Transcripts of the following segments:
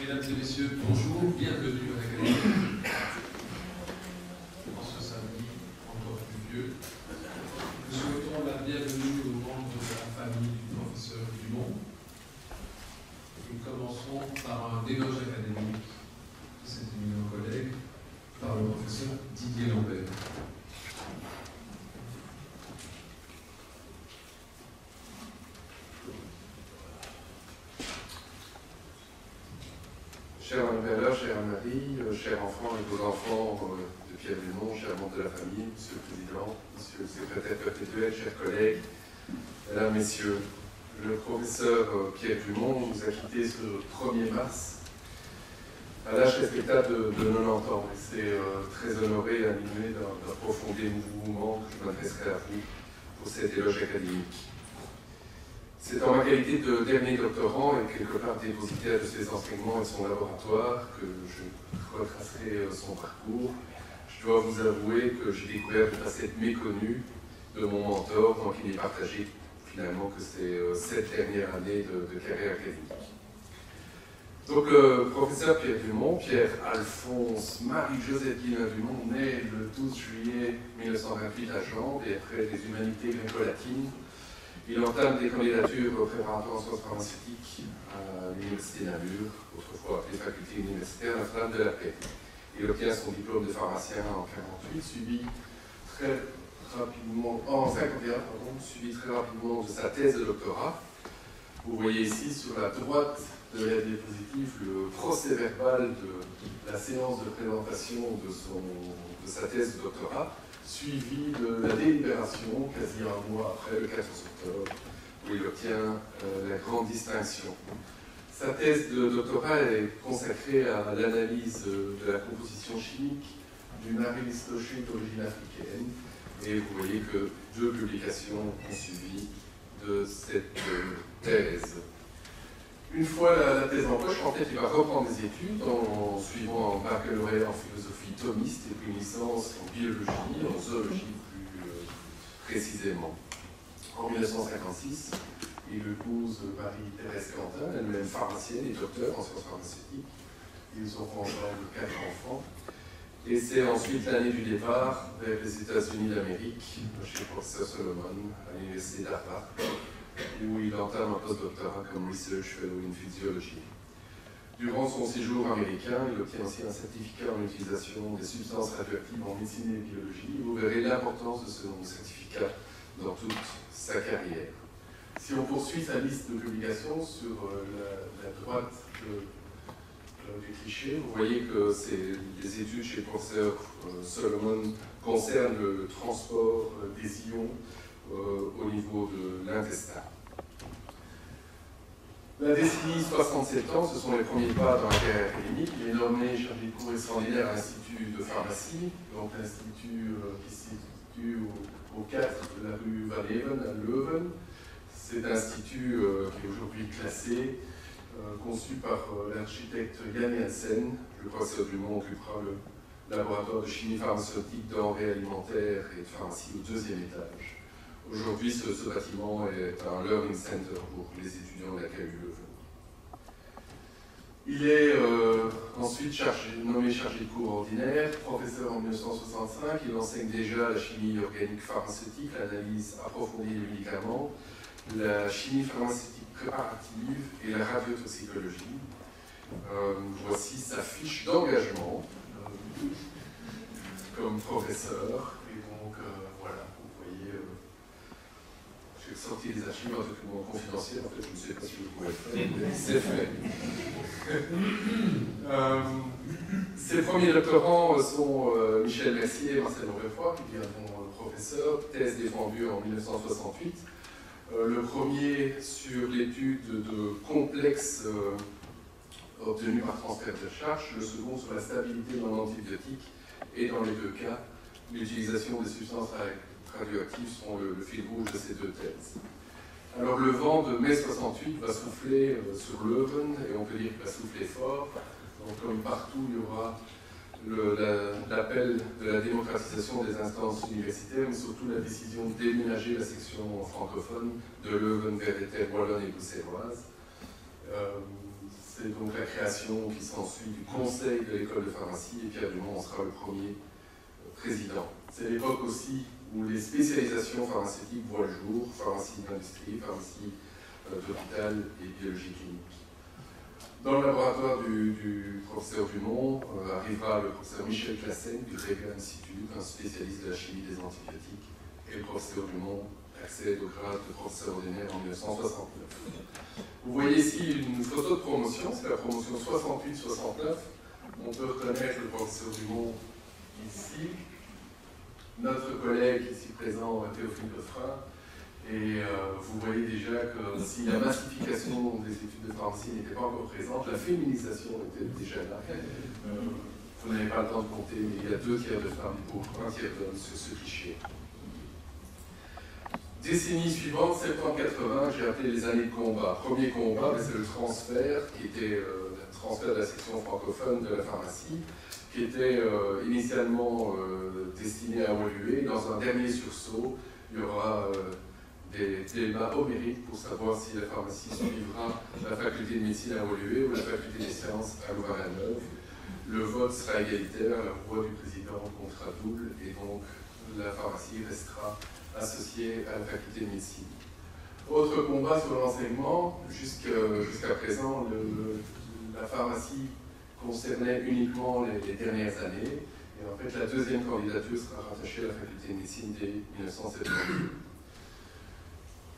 Mesdames et messieurs, bonjour, bienvenue à l'Académie. En ce samedi encore pluvieux, nous souhaitons la bienvenue aux membres de la famille du professeur Dumont. Nous commencerons par un éloge académique de cet éminent collègue, par le professeur Didier Lambert. Cher Anne-Bella, chère Anne-Marie, chers enfants et beaux-enfants de Pierre Dumont, chers membres de la famille, Monsieur le Président, Monsieur le Secrétaire perpétuel, chers collègues, Mesdames, Messieurs, le professeur Pierre Dumont nous a quittés ce 1er mars à l'âge respectable de 90 ans. Et c'est très honoré et animé d'un profond dévouement que je m'adresserai à vous pour cet éloge académique. C'est en ma qualité de dernier doctorant et quelque part dépositaire de ses enseignements et son laboratoire que je retracerai son parcours. Je dois vous avouer que j'ai découvert une facette méconnue de mon mentor, moi qui n'ai partagé finalement que ces 7 dernières années de carrière académique. Donc le professeur Pierre Dumont, Pierre-Alphonse Marie-Joseph Guillain Dumont, né le 12 juillet 1928 à Gand et après des humanités gréco-latines. Il entame des candidatures préparatoires en sciences pharmaceutiques à l'Université Namur, autrefois appelée Faculté universitaire Notre-Dame de la Paix. Il obtient son diplôme de pharmacien en 1948, suivi très rapidement de sa thèse de doctorat. Vous voyez ici sur la droite de la diapositive le procès-verbal de la séance de présentation de sa thèse de doctorat, suivi de la délibération, quasi un mois après, le 14 octobre, où il obtient la grande distinction. Sa thèse de doctorat est consacrée à l'analyse de la composition chimique d'une aristochéite d'origine africaine, et vous voyez que 2 publications ont suivi de cette thèse. Une fois la thèse en poche, en fait, il va reprendre des études en suivant un baccalauréat en philosophie thomiste et puis une licence en biologie, en zoologie plus précisément. En 1956, il épouse Marie-Thérèse Quentin, elle-même pharmacienne et docteur en sciences pharmaceutiques. Ils ont ensemble 4 enfants. Et c'est ensuite l'année du départ vers les États-Unis d'Amérique, chez le professeur Solomon, à l'université d'Harvard, où il entame un postdoctorat comme Research Fellow in Physiology. Durant son séjour américain, il obtient aussi un certificat en utilisation des substances radioactives en médecine et biologie. Vous verrez l'importance de ce certificat dans toute sa carrière. Si on poursuit sa liste de publications sur la droite du cliché, vous voyez que les études chez le professeur Solomon concernent le transport des ions au niveau de l'intestin. La décennie 67 ans, ce sont les premiers pas dans la carrière académique. Il est nommé chargé de cours extraordinaire à l'Institut de pharmacie, donc l'institut qui se situe au 4 de la rue Van Even à Leuven. C'est un institut qui est aujourd'hui classé, conçu par l'architecte Jan Janssen. Le professeur Dumont occupera le laboratoire de chimie pharmaceutique, denrées alimentaires et de pharmacie au 2e étage. Aujourd'hui, ce bâtiment est un learning center pour les étudiants de la KU Leuven. Il est ensuite nommé chargé de cours ordinaire, professeur en 1965. Il enseigne déjà la chimie organique pharmaceutique, l'analyse approfondie des médicaments, la chimie pharmaceutique préparative et la radiotoxicologie. Voici sa fiche d'engagement comme professeur. Et donc, voilà, vous voyez, j'ai sorti des archives, un document confidentiel. En fait, je ne sais pas si vous pouvez le faire, mais c'est fait. Ses premiers doctorants sont Michel Mercier et Marcel Aubrefoy, qui deviendront professeurs, thèse défendue en 1968. Le premier sur l'étude de complexes obtenus par transfert de charge, le second sur la stabilité d'un antibiotique, et dans les 2 cas, l'utilisation des substances radioactives sont le fil rouge de ces 2 thèses. Alors le vent de mai 68 va souffler sur Leuven, et on peut dire qu'il va souffler fort. Donc comme partout, il y aura l'appel de la démocratisation des instances universitaires, mais surtout la décision de déménager la section francophone de Leuven vers les terres wallonnes et bruxelloises. C'est donc la création qui s'ensuit du conseil de l'école de pharmacie, et Pierre Dumont en sera le premier président. C'est l'époque aussi où les spécialisations pharmaceutiques voient le jour, pharmacie d'industrie, pharmacie d'hôpital et biologie clinique. Dans le laboratoire du professeur Dumont arrivera le professeur Michel Classen du Rega Institute, un spécialiste de la chimie des antibiotiques, et le professeur Dumont accède au grade de professeur ordinaire en 1969. Vous voyez ici une photo de promotion, c'est la promotion 68-69. On peut reconnaître le professeur Dumont ici, notre collègue ici présent, Théophile Coffrin, et vous voyez déjà que si la massification des études de pharmacie n'était pas encore présente, la féminisation était déjà là. Vous n'avez pas le temps de compter, mais il y a 2 tiers de femmes pour 1 tiers d'hommes sur ce cliché. Décennie suivante, 70-80, j'ai appelé les années de combat. Premier combat, c'est le transfert, qui était le transfert de la section francophone de la pharmacie, qui était initialement destiné à évoluer. Dans un dernier sursaut, il y aura des débats homériques pour savoir si la pharmacie suivra la faculté de médecine à évoluer ou la faculté des sciences à Louvain-la-Neuve. Le vote sera égalitaire, la voix du président comptera double, et donc la pharmacie restera associée à la faculté de médecine. Autre combat sur l'enseignement, jusqu'à présent, la pharmacie concernait uniquement les dernières années, et en fait la deuxième candidature sera rattachée à la faculté de médecine dès 1972.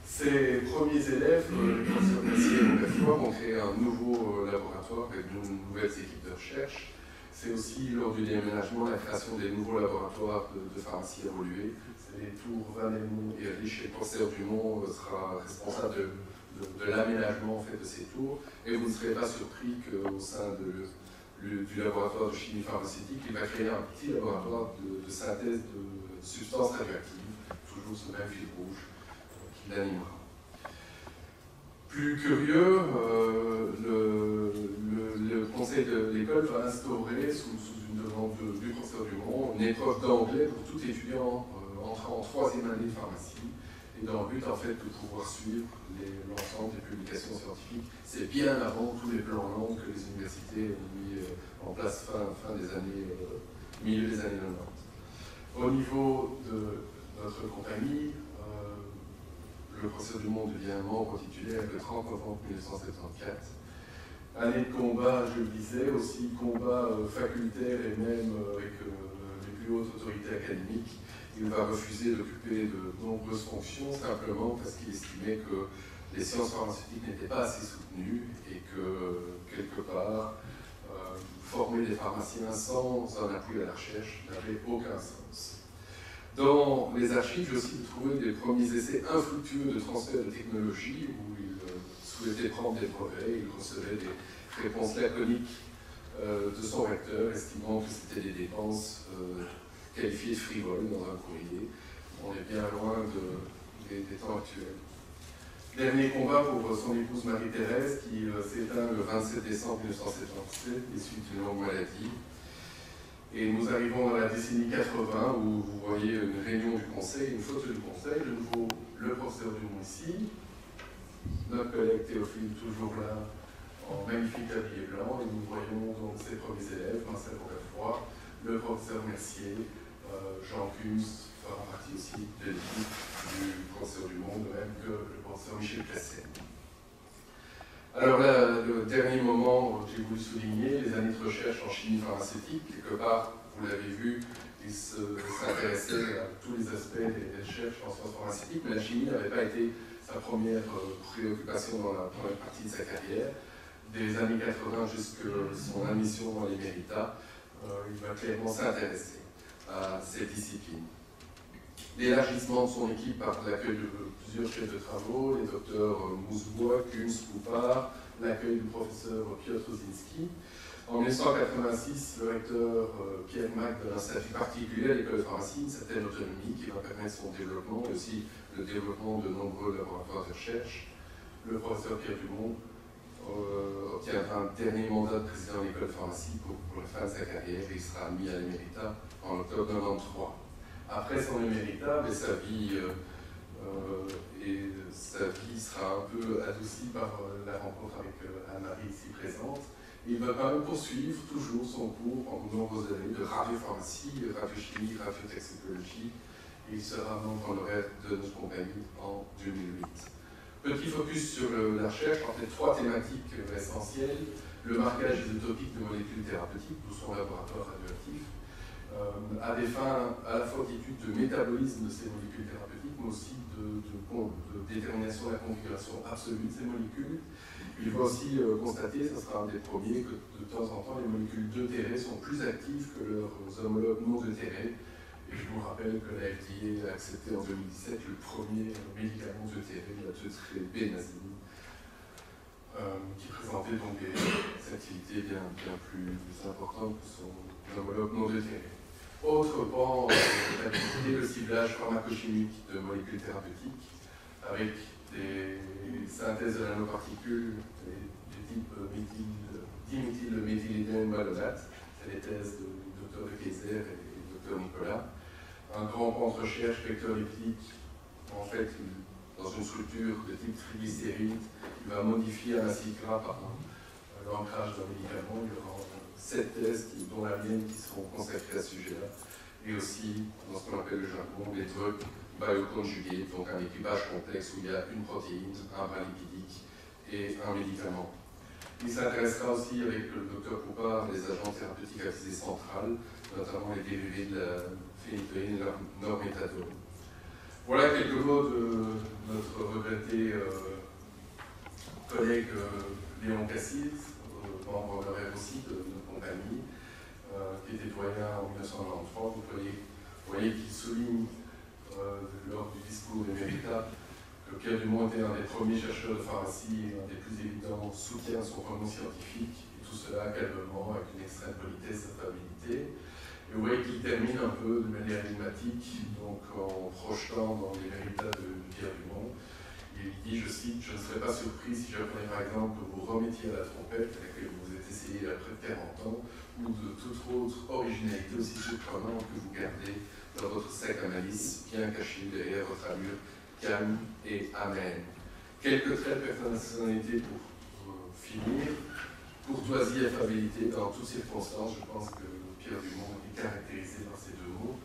Ces premiers élèves, les professeurs Messier et Mongafoire, ont créé un nouveau laboratoire avec de nouvelles équipes de recherche. C'est aussi lors du déménagement la création des nouveaux laboratoires de pharmacie évoluée. C'est les tours Vannemont et Riche, et le professeur Dumont sera responsable de l'aménagement en fait, de ces tours. Et vous ne serez pas surpris qu'au sein du laboratoire de chimie pharmaceutique, il va créer un petit laboratoire de synthèse de substances radioactives, toujours ce même fil rouge qui l'animera. Plus curieux, le conseil de l'école va instaurer, sous une demande du professeur Dumont, une épreuve d'anglais pour tout étudiant entrant en 3e année de pharmacie, et dans le but en fait de pouvoir suivre l'ensemble des publications scientifiques. C'est bien avant tous les plans langues que les universités ont mis en place fin des années, milieu des années 90. Au niveau de notre compagnie, le professeur Dumont devient membre titulaire le 30 novembre 1974. Année de combat, je le disais, aussi combat facultaire et même avec les plus hautes autorités académiques. Il va refuser d'occuper de nombreuses fonctions simplement parce qu'il estimait que les sciences pharmaceutiques n'étaient pas assez soutenues et que, quelque part, former des pharmaciens sans un appui à la recherche n'avait aucun sens. Dans les archives, j'ai aussi trouvé des premiers essais infructueux de transfert de technologie où il souhaitait prendre des brevets, il recevait des réponses laconiques de son recteur, estimant que c'était des dépenses qualifiées frivoles dans un courrier. On est bien loin des temps actuels. Dernier combat pour son épouse Marie-Thérèse qui s'éteint le 27 décembre 1977 des suites d'une longue maladie. Et nous arrivons dans la décennie 80 où vous voyez une réunion du conseil, une photo du conseil, de nouveau le professeur Dumont ici, notre collègue Théophile toujours là en magnifique habillé blanc, et nous voyons donc ses premiers élèves, Marcel Roquefroy, le professeur Mercier, Jean Kunz fera partie aussi de l'équipe du professeur Dumont, de même que le professeur Michel Classen. Alors là, le dernier moment que j'ai voulu souligner, les années de recherche en chimie pharmaceutique, quelque part, vous l'avez vu, il s'intéressait à tous les aspects des recherches en sciences pharmaceutiques, mais la chimie n'avait pas été sa première préoccupation dans la première partie de sa carrière. Des années 80 jusqu'à son admission dans l'Éméritat, il va clairement s'intéresser à cette discipline. L'élargissement de son équipe par l'accueil de plusieurs chefs de travaux, les docteurs Mousbois, Kunz, Poupard, l'accueil du professeur Piotr Zinski. En 1986, le recteur Pierre Mac donne un statut particulier à l'école de pharmacie, une certaine autonomie qui va permettre son développement et aussi le développement de nombreux laboratoires de recherche. Le professeur Pierre Dumont obtiendra un dernier mandat de président de l'école de pharmacie pour la fin de sa carrière et il sera admis à l'Éméritat en octobre 1993. Après son éméritat, sa vie et sa vie sera un peu adoucie par la rencontre avec Anne-Marie ici présente. Et il va quand même poursuivre toujours son cours pendant de nombreuses années de radiopharmacie, radiochimie, radiotoxicologie. Et il sera membre honoraire de notre compagnie en 2008. Petit focus sur la recherche, en fait 3 thématiques essentielles. Le marquage isotopique de molécules thérapeutiques, d'où son laboratoire radioactif, à des fins à la fois d'études de métabolisme de ces molécules thérapeutiques, mais aussi de détermination de la configuration absolue de ces molécules. Il va aussi constater, ce sera un des premiers, que de temps en temps, les molécules deutérées sont plus actives que leurs homologues non deutérés. Et je vous rappelle que la FDA a accepté en 2017 le premier médicament deutéré, la deutérée bénazine, qui présentait donc des activités bien plus importantes que son homologue non deutéré. Autre pan d'activité, le ciblage pharmacochimique de molécules thérapeutiques avec des synthèses de nanoparticules du type diméthylméthylidène malonate. C'est les thèses du Dr de Kayser et du Dr Nicolas. Un grand pan de recherche vector-liptique, en fait, dans une structure de type triglycéride, il va modifier un acide gras par l'ancrage d'un médicament. Il y aura 7 thèses, dont la mienne, qui seront consacrées à ce sujet-là. Et aussi, dans ce qu'on appelle le jargon, les drugs bioconjugués, donc un équipage complexe où il y a une protéine, un bras lipidique et un médicament. Il s'intéressera aussi avec le Dr Poupard des agents thérapeutiques à visée centrale, notamment les dérivés de la phénytoïne et la norméthadone. Voilà quelques mots de notre regretté collègue Léon Cassis, membre honoraire aussi de notre compagnie, qui était doyen en 1993. Vous voyez qu'il souligne lors du discours émérita que Pierre Dumont était un des premiers chercheurs de pharmacie et un des plus évidents soutiens de son pronom scientifique, et tout cela calmement, avec une extrême politesse et affabilité. Et vous voyez qu'il termine un peu de manière énigmatique, donc en projetant dans les méritas de Pierre Dumont. Il dit, je cite, « Je ne serais pas surpris si j'apprenais par exemple que vous remettiez à la trompette, à laquelle vous vous êtes essayé après 40 ans, ou de toute autre originalité aussi surprenante que vous gardez dans votre sac à malice, bien caché derrière votre allure calme et amène. » Quelques traits de personnalité pour finir. Courtoisie et affabilité dans toutes circonstances. Je pense que Pierre Dumont est caractérisé par ces 2 mots.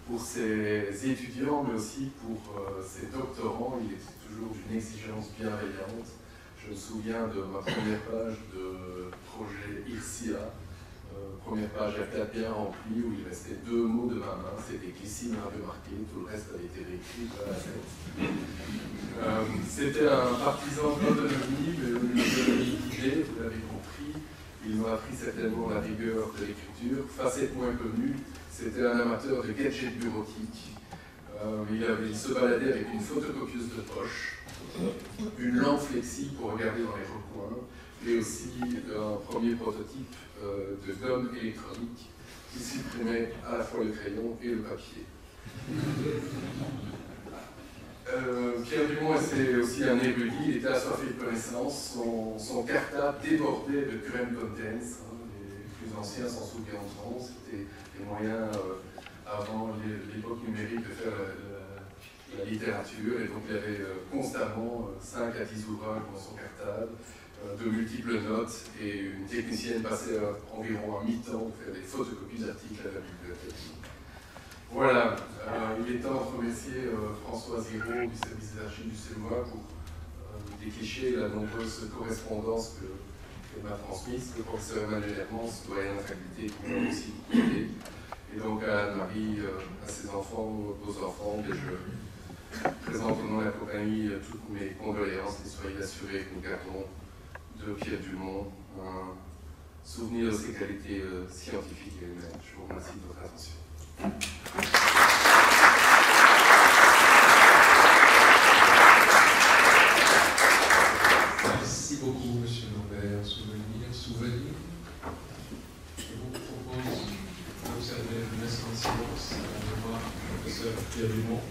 Pour ses étudiants, mais aussi pour ses doctorants, il est toujours d'une exigence bienveillante. Je me souviens de ma première page de projet IRCIA, première page A4 bien remplie, où il restait 2 mots de ma main, c'était glycine radiomarqué, tout le reste avait été réécrit à la tête. C'était un partisan de l'autonomie, mais une autonomie d'idées, vous l'avez compris. Il m'a appris certainement la rigueur de l'écriture. Facette moins connue, c'était un amateur de gadgets bureautiques. Il se baladait avec une photocopieuse de poche, une lampe flexible pour regarder dans les recoins, et aussi un premier prototype de gomme électronique qui supprimait à la fois le crayon et le papier. Pierre Dumont était aussi un érudit, il était assoiffé de connaissances, son cartable débordait de current contents, les plus anciens s'en souviendront, c'était les moyens avant l'époque numérique de faire la littérature, et donc il y avait constamment 5 à 10 ouvrages dans son cartable, de multiples notes, et une technicienne passait environ un mi-temps pour faire des photocopies d'articles à la bibliothèque. Voilà, il est temps de remercier François Ziraud du service des archives du CEMOA pour déclicher la nombreuse correspondance qu'elle m'a transmise. Le professeur Emmanuel Hermans, doyen de la faculté, qui m'a aussi aidé. Et donc à Anne-Marie, à ses enfants, aux enfants, et je présente au nom de la compagnie toutes mes condoléances et soyez assurés que nous gardons de Pierre Dumont un souvenir de ses qualités scientifiques et humaines. Je vous remercie de votre attention. Merci beaucoup, M. Lambert. Souvenir. Je vous propose d'observer un instant de silence à la mémoire du professeur Pierre Dumont.